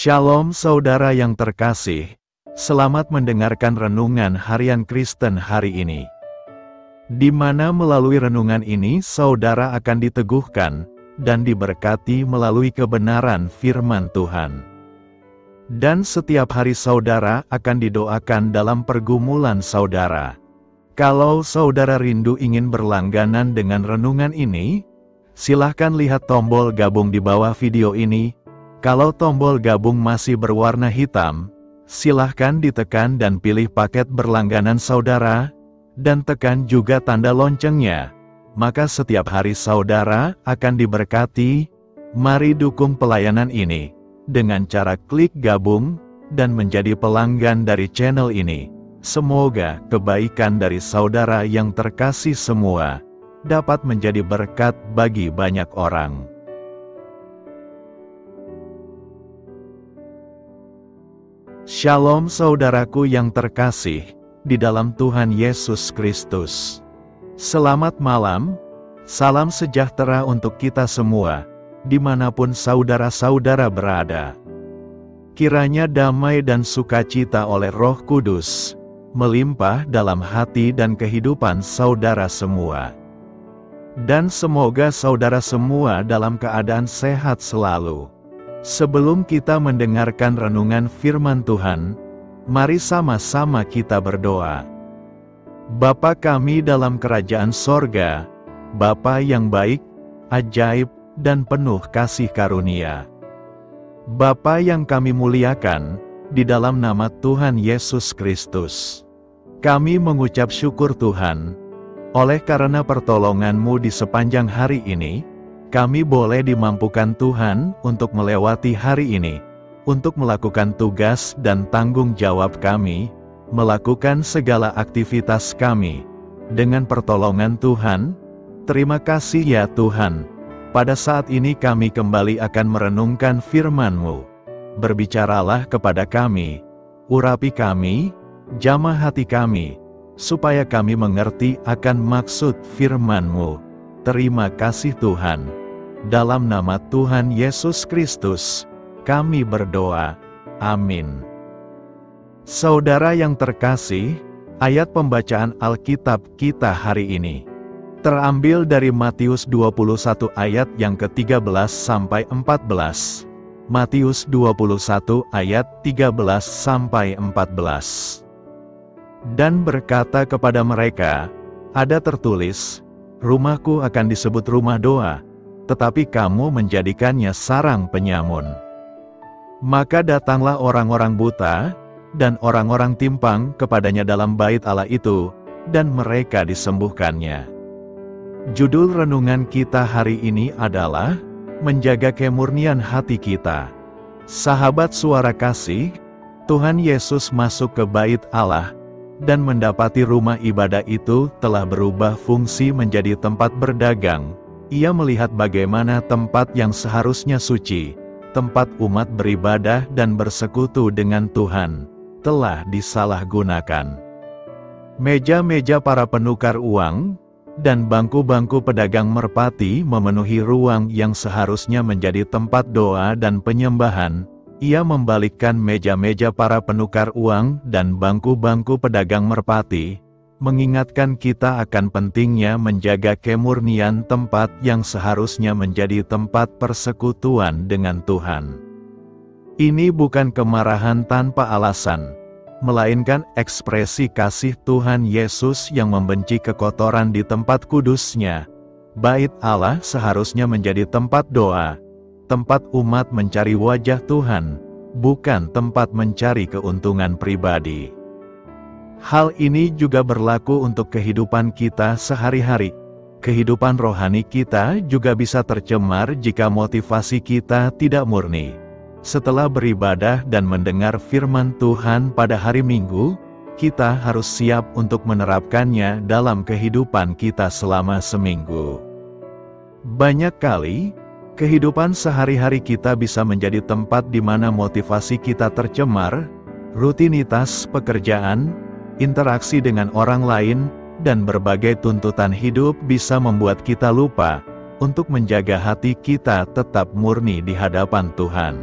Shalom saudara yang terkasih, selamat mendengarkan Renungan Harian Kristen hari ini. Di mana melalui renungan ini saudara akan diteguhkan dan diberkati melalui kebenaran firman Tuhan. Dan setiap hari saudara akan didoakan dalam pergumulan saudara. Kalau saudara rindu ingin berlangganan dengan renungan ini, silahkan lihat tombol gabung di bawah video ini. Kalau tombol gabung masih berwarna hitam, silahkan ditekan dan pilih paket berlangganan saudara, dan tekan juga tanda loncengnya. Maka setiap hari saudara akan diberkati. Mari dukung pelayanan ini dengan cara klik gabung dan menjadi pelanggan dari channel ini. Semoga kebaikan dari saudara yang terkasih semua dapat menjadi berkat bagi banyak orang. Shalom saudaraku yang terkasih di dalam Tuhan Yesus Kristus. Selamat malam, salam sejahtera untuk kita semua, dimanapun saudara-saudara berada. Kiranya damai dan sukacita oleh Roh Kudus melimpah dalam hati dan kehidupan saudara semua. Dan semoga saudara semua dalam keadaan sehat selalu. Sebelum kita mendengarkan renungan firman Tuhan, mari sama-sama kita berdoa. Bapa kami dalam kerajaan sorga, Bapa yang baik, ajaib, dan penuh kasih karunia. Bapa yang kami muliakan, di dalam nama Tuhan Yesus Kristus. Kami mengucap syukur Tuhan, oleh karena pertolongan-Mu di sepanjang hari ini, kami boleh dimampukan Tuhan untuk melewati hari ini, untuk melakukan tugas dan tanggung jawab kami, melakukan segala aktivitas kami. Dengan pertolongan Tuhan, terima kasih ya Tuhan. Pada saat ini kami kembali akan merenungkan firman-Mu. Berbicaralah kepada kami, urapi kami, jamah hati kami, supaya kami mengerti akan maksud firman-Mu. Terima kasih Tuhan. Dalam nama Tuhan Yesus Kristus, kami berdoa. Amin. Saudara yang terkasih, ayat pembacaan Alkitab kita hari ini terambil dari Matius 21 ayat yang ke-13 sampai 14. Matius 21 ayat 13 sampai 14. Dan berkata kepada mereka, ada tertulis, rumahku akan disebut rumah doa, tetapi kamu menjadikannya sarang penyamun. Maka datanglah orang-orang buta, dan orang-orang timpang kepadanya dalam bait Allah itu, dan mereka disembuhkannya. Judul renungan kita hari ini adalah, menjaga kemurnian hati kita. Sahabat suara kasih, Tuhan Yesus masuk ke bait Allah, dan mendapati rumah ibadah itu telah berubah fungsi menjadi tempat berdagang. Ia melihat bagaimana tempat yang seharusnya suci, tempat umat beribadah dan bersekutu dengan Tuhan, telah disalahgunakan. Meja-meja para penukar uang, dan bangku-bangku pedagang merpati memenuhi ruang yang seharusnya menjadi tempat doa dan penyembahan. Ia membalikkan meja-meja para penukar uang dan bangku-bangku pedagang merpati, mengingatkan kita akan pentingnya menjaga kemurnian tempat yang seharusnya menjadi tempat persekutuan dengan Tuhan. Ini bukan kemarahan tanpa alasan, melainkan ekspresi kasih Tuhan Yesus yang membenci kekotoran di tempat kudusnya. Bait Allah seharusnya menjadi tempat doa, tempat umat mencari wajah Tuhan, bukan tempat mencari keuntungan pribadi. Hal ini juga berlaku untuk kehidupan kita sehari-hari. Kehidupan rohani kita juga bisa tercemar jika motivasi kita tidak murni. Setelah beribadah dan mendengar firman Tuhan pada hari Minggu, kita harus siap untuk menerapkannya dalam kehidupan kita selama seminggu. Banyak kali, kehidupan sehari-hari kita bisa menjadi tempat di mana motivasi kita tercemar, rutinitas pekerjaan, interaksi dengan orang lain, dan berbagai tuntutan hidup bisa membuat kita lupa untuk menjaga hati kita tetap murni di hadapan Tuhan.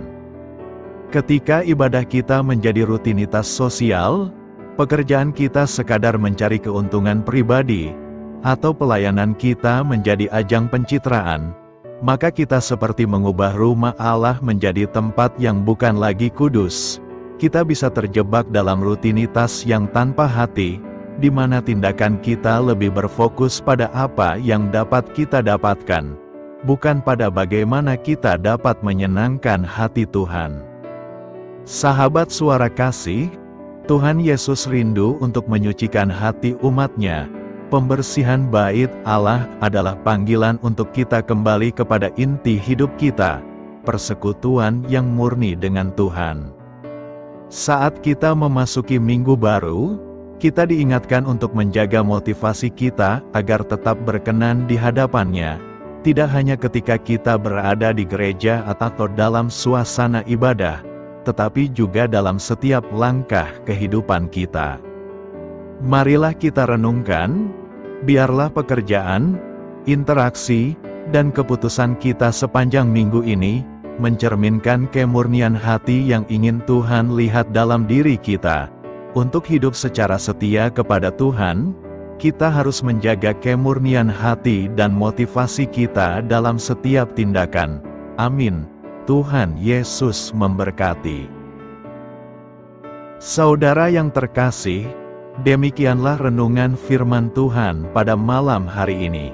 Ketika ibadah kita menjadi rutinitas sosial, pekerjaan kita sekadar mencari keuntungan pribadi, atau pelayanan kita menjadi ajang pencitraan, maka kita seperti mengubah rumah Allah menjadi tempat yang bukan lagi kudus. Kita bisa terjebak dalam rutinitas yang tanpa hati, di mana tindakan kita lebih berfokus pada apa yang dapat kita dapatkan, bukan pada bagaimana kita dapat menyenangkan hati Tuhan. Sahabat Suara Kasih, Tuhan Yesus rindu untuk menyucikan hati umat-Nya. Pembersihan bait Allah adalah panggilan untuk kita kembali kepada inti hidup kita, persekutuan yang murni dengan Tuhan. Saat kita memasuki minggu baru, kita diingatkan untuk menjaga motivasi kita agar tetap berkenan di hadapan-Nya, tidak hanya ketika kita berada di gereja atau dalam suasana ibadah, tetapi juga dalam setiap langkah kehidupan kita. Marilah kita renungkan, biarlah pekerjaan, interaksi, dan keputusan kita sepanjang minggu ini mencerminkan kemurnian hati yang ingin Tuhan lihat dalam diri kita. Untuk hidup secara setia kepada Tuhan, kita harus menjaga kemurnian hati dan motivasi kita dalam setiap tindakan. Amin. Tuhan Yesus memberkati. Saudara yang terkasih, demikianlah renungan firman Tuhan pada malam hari ini.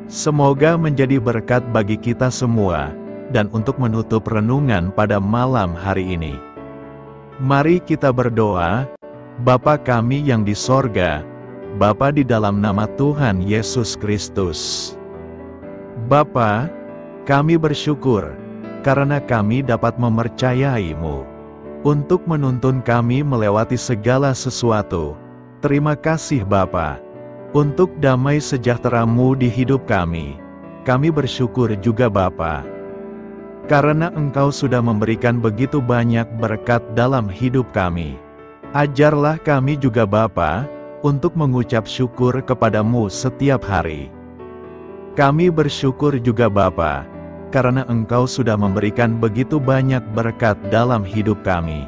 Semoga menjadi berkat bagi kita semua, dan untuk menutup renungan pada malam hari ini, mari kita berdoa. Bapa kami yang di sorga, Bapa di dalam nama Tuhan Yesus Kristus. Bapa, kami bersyukur karena kami dapat mempercayai-Mu untuk menuntun kami melewati segala sesuatu. Terima kasih Bapa, untuk damai sejahtera-Mu di hidup kami. Kami bersyukur juga Bapa, karena Engkau sudah memberikan begitu banyak berkat dalam hidup kami. Ajarlah kami juga Bapa, untuk mengucap syukur kepada-Mu setiap hari. Kami bersyukur juga Bapa, karena Engkau sudah memberikan begitu banyak berkat dalam hidup kami.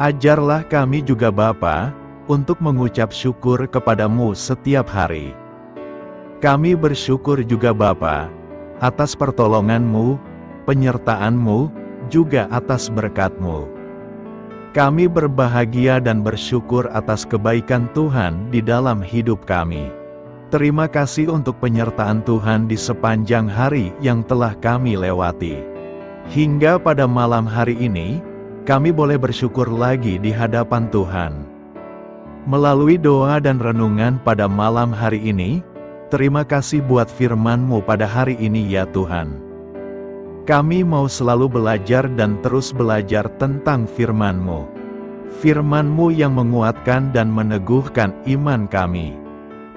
Ajarlah kami juga Bapa, untuk mengucap syukur kepada-Mu setiap hari. Kami bersyukur juga Bapa, atas pertolongan-Mu, penyertaan-Mu, juga atas berkat-Mu. Kami berbahagia dan bersyukur atas kebaikan Tuhan di dalam hidup kami. Terima kasih untuk penyertaan Tuhan di sepanjang hari yang telah kami lewati. Hingga pada malam hari ini, kami boleh bersyukur lagi di hadapan Tuhan. Melalui doa dan renungan pada malam hari ini, terima kasih buat firman-Mu pada hari ini ya Tuhan. Kami mau selalu belajar dan terus belajar tentang firman-Mu. Firman-Mu yang menguatkan dan meneguhkan iman kami.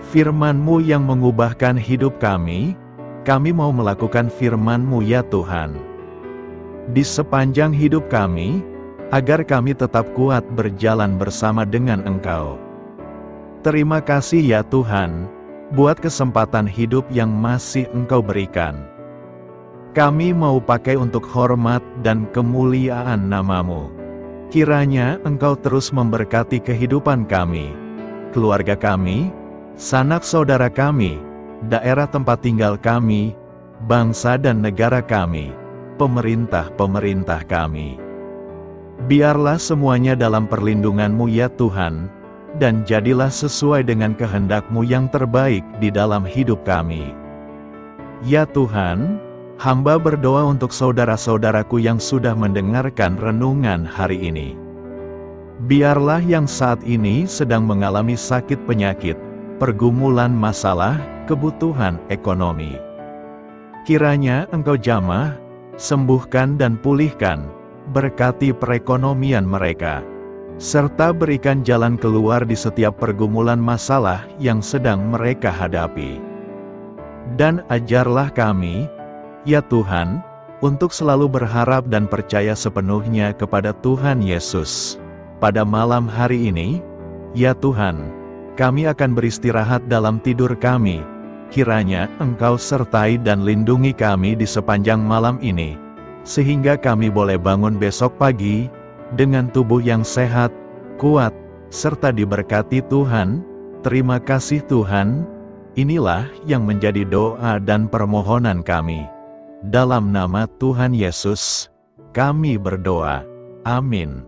Firman-Mu yang mengubahkan hidup kami mau melakukan firman-Mu ya Tuhan. Di sepanjang hidup kami, agar kami tetap kuat berjalan bersama dengan Engkau. Terima kasih ya Tuhan, buat kesempatan hidup yang masih Engkau berikan. Kami mau pakai untuk hormat dan kemuliaan nama-Mu. Kiranya Engkau terus memberkati kehidupan kami, keluarga kami, sanak saudara kami, daerah tempat tinggal kami, bangsa dan negara kami, pemerintah-pemerintah kami. Biarlah semuanya dalam perlindungan-Mu ya Tuhan, dan jadilah sesuai dengan kehendak-Mu yang terbaik di dalam hidup kami. Ya Tuhan, hamba berdoa untuk saudara-saudaraku yang sudah mendengarkan renungan hari ini. Biarlah yang saat ini sedang mengalami sakit penyakit, pergumulan masalah, kebutuhan ekonomi, kiranya Engkau jamah, sembuhkan dan pulihkan, berkati perekonomian mereka, serta berikan jalan keluar di setiap pergumulan masalah yang sedang mereka hadapi. Dan ajarlah kami, ya Tuhan, untuk selalu berharap dan percaya sepenuhnya kepada Tuhan Yesus. Pada malam hari ini, ya Tuhan, kami akan beristirahat dalam tidur kami. Kiranya Engkau sertai dan lindungi kami di sepanjang malam ini. sehingga kami boleh bangun besok pagi, dengan tubuh yang sehat, kuat, serta diberkati Tuhan. Terima kasih Tuhan. Inilah yang menjadi doa dan permohonan kami. Dalam nama Tuhan Yesus, kami berdoa. Amin.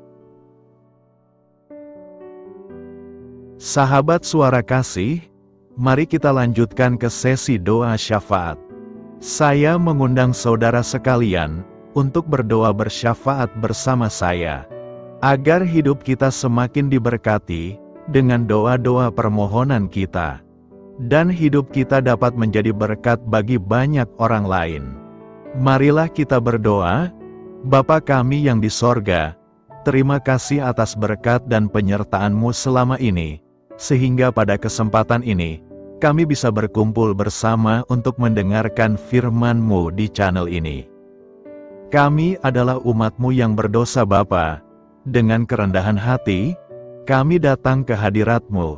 Sahabat Suara Kasih, mari kita lanjutkan ke sesi doa syafaat. Saya mengundang saudara sekalian untuk berdoa bersyafaat bersama saya, agar hidup kita semakin diberkati dengan doa-doa permohonan kita, dan hidup kita dapat menjadi berkat bagi banyak orang lain. Marilah kita berdoa. Bapa kami yang di sorga, terima kasih atas berkat dan penyertaan-Mu selama ini, sehingga pada kesempatan ini, kami bisa berkumpul bersama untuk mendengarkan firman-Mu di channel ini. Kami adalah umat-Mu yang berdosa Bapa. Dengan kerendahan hati, kami datang ke hadirat-Mu,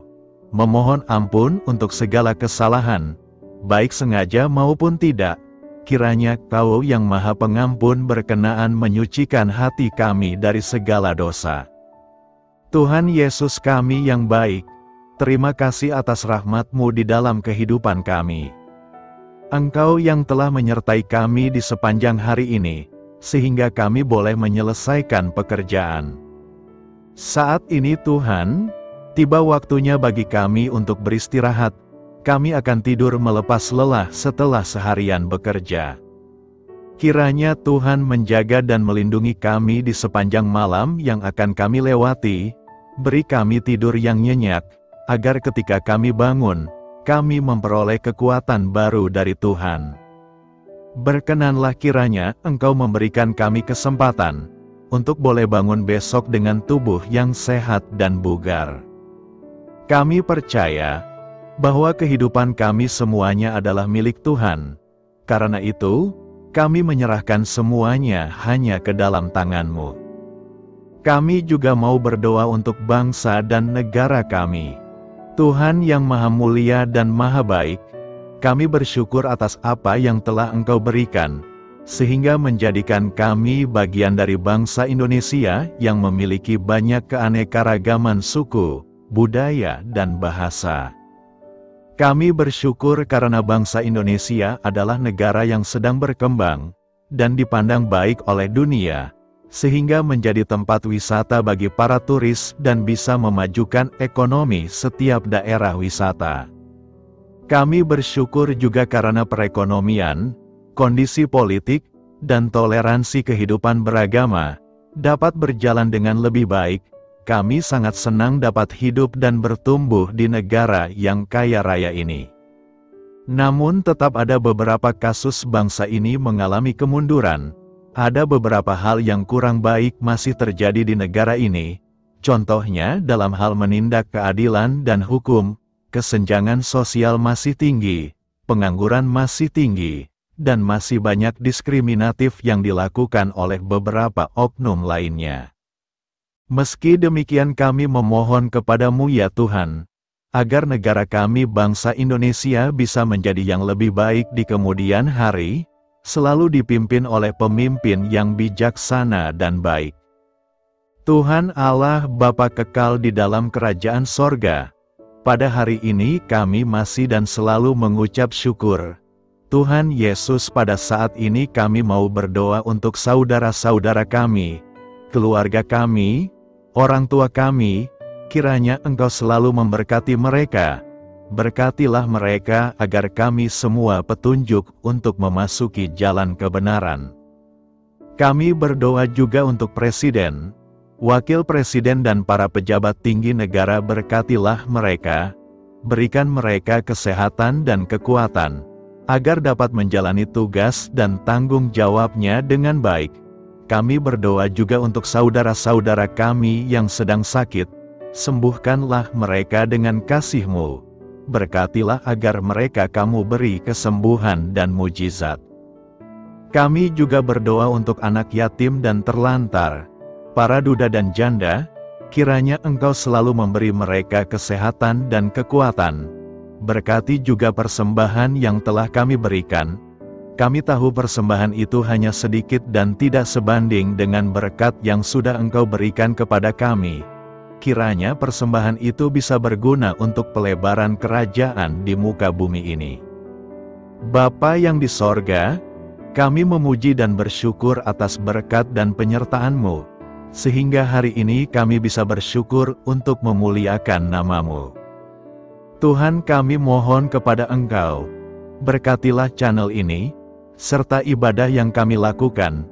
memohon ampun untuk segala kesalahan, baik sengaja maupun tidak. Kiranya Kau yang Maha Pengampun berkenaan menyucikan hati kami dari segala dosa. Tuhan Yesus kami yang baik, terima kasih atas rahmat-Mu di dalam kehidupan kami. Engkau yang telah menyertai kami di sepanjang hari ini, sehingga kami boleh menyelesaikan pekerjaan. Saat ini Tuhan, tiba waktunya bagi kami untuk beristirahat. Kami akan tidur melepas lelah setelah seharian bekerja. Kiranya Tuhan menjaga dan melindungi kami di sepanjang malam yang akan kami lewati. Beri kami tidur yang nyenyak, agar ketika kami bangun, kami memperoleh kekuatan baru dari Tuhan. Berkenanlah kiranya Engkau memberikan kami kesempatan untuk boleh bangun besok dengan tubuh yang sehat dan bugar. Kami percaya bahwa kehidupan kami semuanya adalah milik Tuhan. Karena itu, kami menyerahkan semuanya hanya ke dalam tangan-Mu. Kami juga mau berdoa untuk bangsa dan negara kami. Tuhan yang Maha Mulia dan Maha Baik, kami bersyukur atas apa yang telah Engkau berikan, sehingga menjadikan kami bagian dari bangsa Indonesia yang memiliki banyak keanekaragaman suku, budaya, dan bahasa. Kami bersyukur karena bangsa Indonesia adalah negara yang sedang berkembang, dan dipandang baik oleh dunia, sehingga menjadi tempat wisata bagi para turis dan bisa memajukan ekonomi setiap daerah wisata. Kami bersyukur juga karena perekonomian, kondisi politik, dan toleransi kehidupan beragama dapat berjalan dengan lebih baik. Kami sangat senang dapat hidup dan bertumbuh di negara yang kaya raya ini. Namun tetap ada beberapa kasus bangsa ini mengalami kemunduran. Ada beberapa hal yang kurang baik masih terjadi di negara ini. Contohnya dalam hal menindak keadilan dan hukum, kesenjangan sosial masih tinggi, pengangguran masih tinggi, dan masih banyak diskriminatif yang dilakukan oleh beberapa oknum lainnya. Meski demikian kami memohon kepada-Mu ya Tuhan, agar negara kami bangsa Indonesia bisa menjadi yang lebih baik di kemudian hari, selalu dipimpin oleh pemimpin yang bijaksana dan baik. Tuhan Allah Bapa kekal di dalam kerajaan sorga, pada hari ini kami masih dan selalu mengucap syukur. Tuhan Yesus, pada saat ini kami mau berdoa untuk saudara-saudara kami, keluarga kami, orang tua kami. Kiranya Engkau selalu memberkati mereka. Berkatilah mereka agar kami semua petunjuk untuk memasuki jalan kebenaran. Kami berdoa juga untuk Presiden, Wakil Presiden dan para pejabat tinggi negara. Berkatilah mereka, berikan mereka kesehatan dan kekuatan, agar dapat menjalani tugas dan tanggung jawabnya dengan baik. Kami berdoa juga untuk saudara-saudara kami yang sedang sakit. Sembuhkanlah mereka dengan kasih-Mu. Berkatilah agar mereka Kamu beri kesembuhan dan mujizat. Kami juga berdoa untuk anak yatim dan terlantar, para duda dan janda. Kiranya Engkau selalu memberi mereka kesehatan dan kekuatan. Berkati juga persembahan yang telah kami berikan. Kami tahu persembahan itu hanya sedikit dan tidak sebanding dengan berkat yang sudah Engkau berikan kepada kami. Kiranya persembahan itu bisa berguna untuk pelebaran kerajaan di muka bumi ini. Bapa yang di sorga, kami memuji dan bersyukur atas berkat dan penyertaan-Mu, sehingga hari ini kami bisa bersyukur untuk memuliakan nama-Mu. Tuhan, kami mohon kepada Engkau, berkatilah channel ini, serta ibadah yang kami lakukan.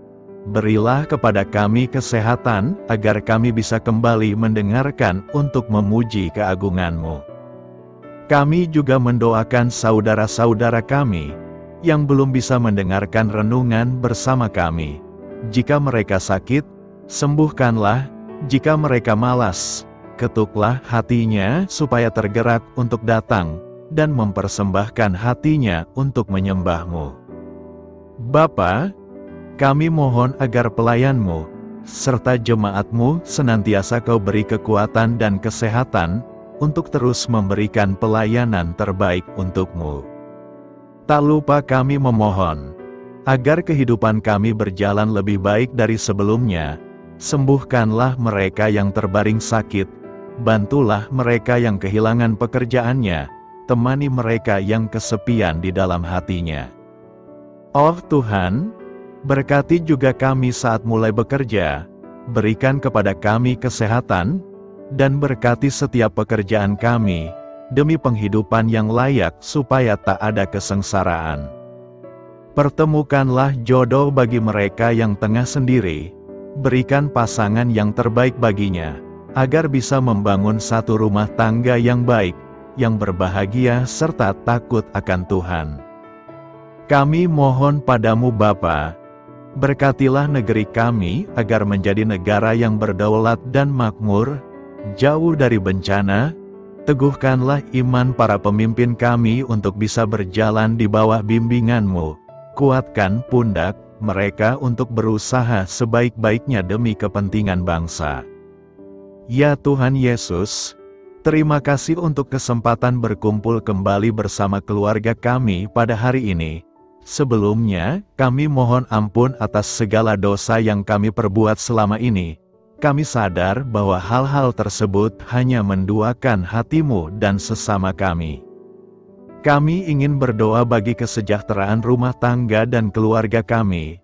Berilah kepada kami kesehatan, agar kami bisa kembali mendengarkan untuk memuji keagungan-Mu. Kami juga mendoakan saudara-saudara kami, yang belum bisa mendengarkan renungan bersama kami. Jika mereka sakit, sembuhkanlah. Jika mereka malas, ketuklah hatinya supaya tergerak untuk datang, dan mempersembahkan hatinya untuk menyembah-Mu. Bapa, kami mohon agar pelayan-Mu, serta jemaat-Mu senantiasa Kau beri kekuatan dan kesehatan, untuk terus memberikan pelayanan terbaik untuk-Mu. Tak lupa kami memohon, agar kehidupan kami berjalan lebih baik dari sebelumnya. Sembuhkanlah mereka yang terbaring sakit, bantulah mereka yang kehilangan pekerjaannya, temani mereka yang kesepian di dalam hatinya. Oh Tuhan, berkati juga kami saat mulai bekerja, berikan kepada kami kesehatan, dan berkati setiap pekerjaan kami, demi penghidupan yang layak supaya tak ada kesengsaraan. Pertemukanlah jodoh bagi mereka yang tengah sendiri, berikan pasangan yang terbaik baginya, agar bisa membangun satu rumah tangga yang baik, yang berbahagia serta takut akan Tuhan. Kami mohon padamu Bapa, berkatilah negeri kami agar menjadi negara yang berdaulat dan makmur, jauh dari bencana. Teguhkanlah iman para pemimpin kami untuk bisa berjalan di bawah bimbingan-Mu. Kuatkan pundak mereka untuk berusaha sebaik-baiknya demi kepentingan bangsa. Ya Tuhan Yesus, terima kasih untuk kesempatan berkumpul kembali bersama keluarga kami pada hari ini. Sebelumnya, kami mohon ampun atas segala dosa yang kami perbuat selama ini. Kami sadar bahwa hal-hal tersebut hanya menduakan hati-Mu dan sesama kami. Kami ingin berdoa bagi kesejahteraan rumah tangga dan keluarga kami.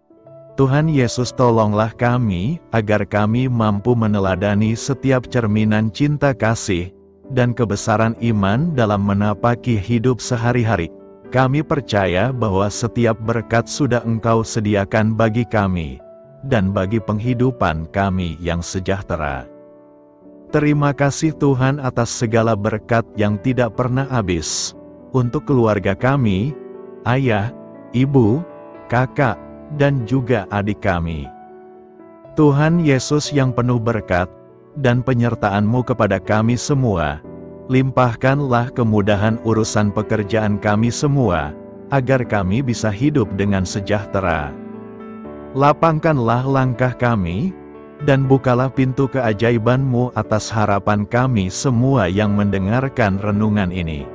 Tuhan Yesus, tolonglah kami, agar kami mampu meneladani setiap cerminan cinta kasih, dan kebesaran iman dalam menapaki hidup sehari-hari. Kami percaya bahwa setiap berkat sudah Engkau sediakan bagi kami, dan bagi penghidupan kami yang sejahtera. Terima kasih Tuhan atas segala berkat yang tidak pernah habis, untuk keluarga kami, ayah, ibu, kakak, dan juga adik kami. Tuhan Yesus yang penuh berkat, dan penyertaan-Mu kepada kami semua, limpahkanlah kemudahan urusan pekerjaan kami semua, agar kami bisa hidup dengan sejahtera. Lapangkanlah langkah kami, dan bukalah pintu keajaiban-Mu atas harapan kami semua yang mendengarkan renungan ini.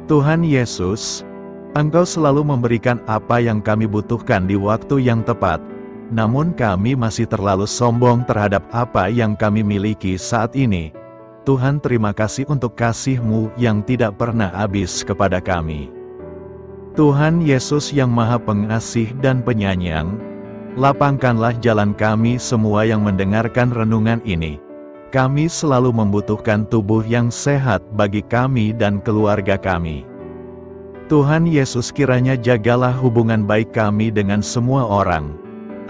Tuhan Yesus, Engkau selalu memberikan apa yang kami butuhkan di waktu yang tepat, namun kami masih terlalu sombong terhadap apa yang kami miliki saat ini. Tuhan, terima kasih untuk kasih-Mu yang tidak pernah habis kepada kami. Tuhan Yesus yang Maha Pengasih dan Penyayang, lapangkanlah jalan kami semua yang mendengarkan renungan ini. Kami selalu membutuhkan tubuh yang sehat bagi kami dan keluarga kami. Tuhan Yesus, kiranya jagalah hubungan baik kami dengan semua orang,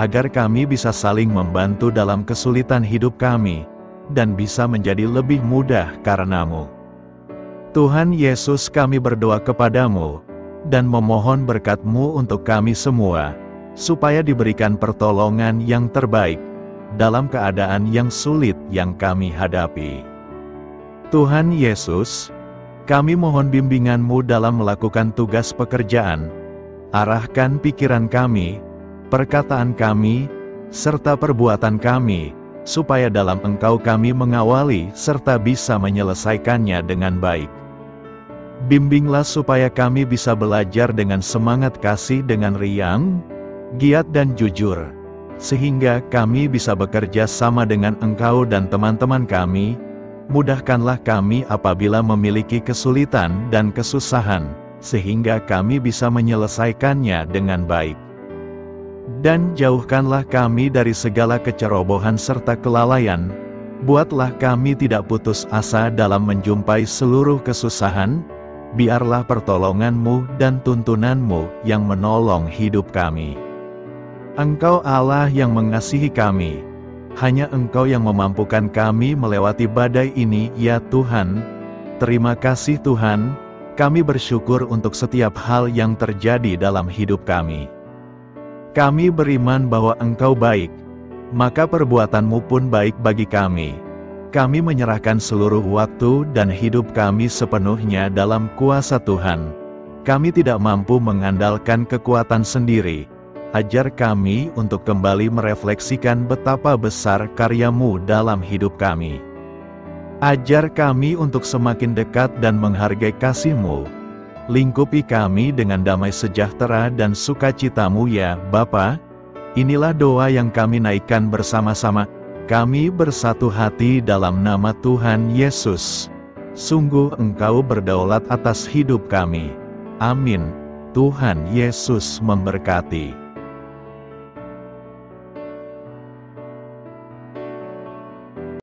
agar kami bisa saling membantu dalam kesulitan hidup kami, dan bisa menjadi lebih mudah karena-Mu. Tuhan Yesus, kami berdoa kepada-Mu, dan memohon berkat-Mu untuk kami semua, supaya diberikan pertolongan yang terbaik, dalam keadaan yang sulit yang kami hadapi. Tuhan Yesus, kami mohon bimbingan-Mu dalam melakukan tugas pekerjaan. Arahkan pikiran kami, perkataan kami, serta perbuatan kami, supaya dalam Engkau kami mengawali serta bisa menyelesaikannya dengan baik. Bimbinglah supaya kami bisa belajar dengan semangat kasih dengan riang, giat dan jujur, sehingga kami bisa bekerja sama dengan Engkau dan teman-teman kami. Mudahkanlah kami apabila memiliki kesulitan dan kesusahan, sehingga kami bisa menyelesaikannya dengan baik. Dan jauhkanlah kami dari segala kecerobohan serta kelalaian. Buatlah kami tidak putus asa dalam menjumpai seluruh kesusahan. Biarlah pertolongan-Mu dan tuntunan-Mu yang menolong hidup kami. Engkau Allah yang mengasihi kami. Hanya Engkau yang memampukan kami melewati badai ini, ya Tuhan. Terima kasih Tuhan, kami bersyukur untuk setiap hal yang terjadi dalam hidup kami. Kami beriman bahwa Engkau baik, maka perbuatan-Mu pun baik bagi kami. Kami menyerahkan seluruh waktu dan hidup kami sepenuhnya dalam kuasa Tuhan. Kami tidak mampu mengandalkan kekuatan sendiri. Ajar kami untuk kembali merefleksikan betapa besar karya-Mu dalam hidup kami. Ajar kami untuk semakin dekat dan menghargai kasih-Mu. Lingkupi kami dengan damai sejahtera dan sukacita-Mu ya Bapa. Inilah doa yang kami naikkan bersama-sama. Kami bersatu hati dalam nama Tuhan Yesus. Sungguh Engkau berdaulat atas hidup kami. Amin. Tuhan Yesus memberkati.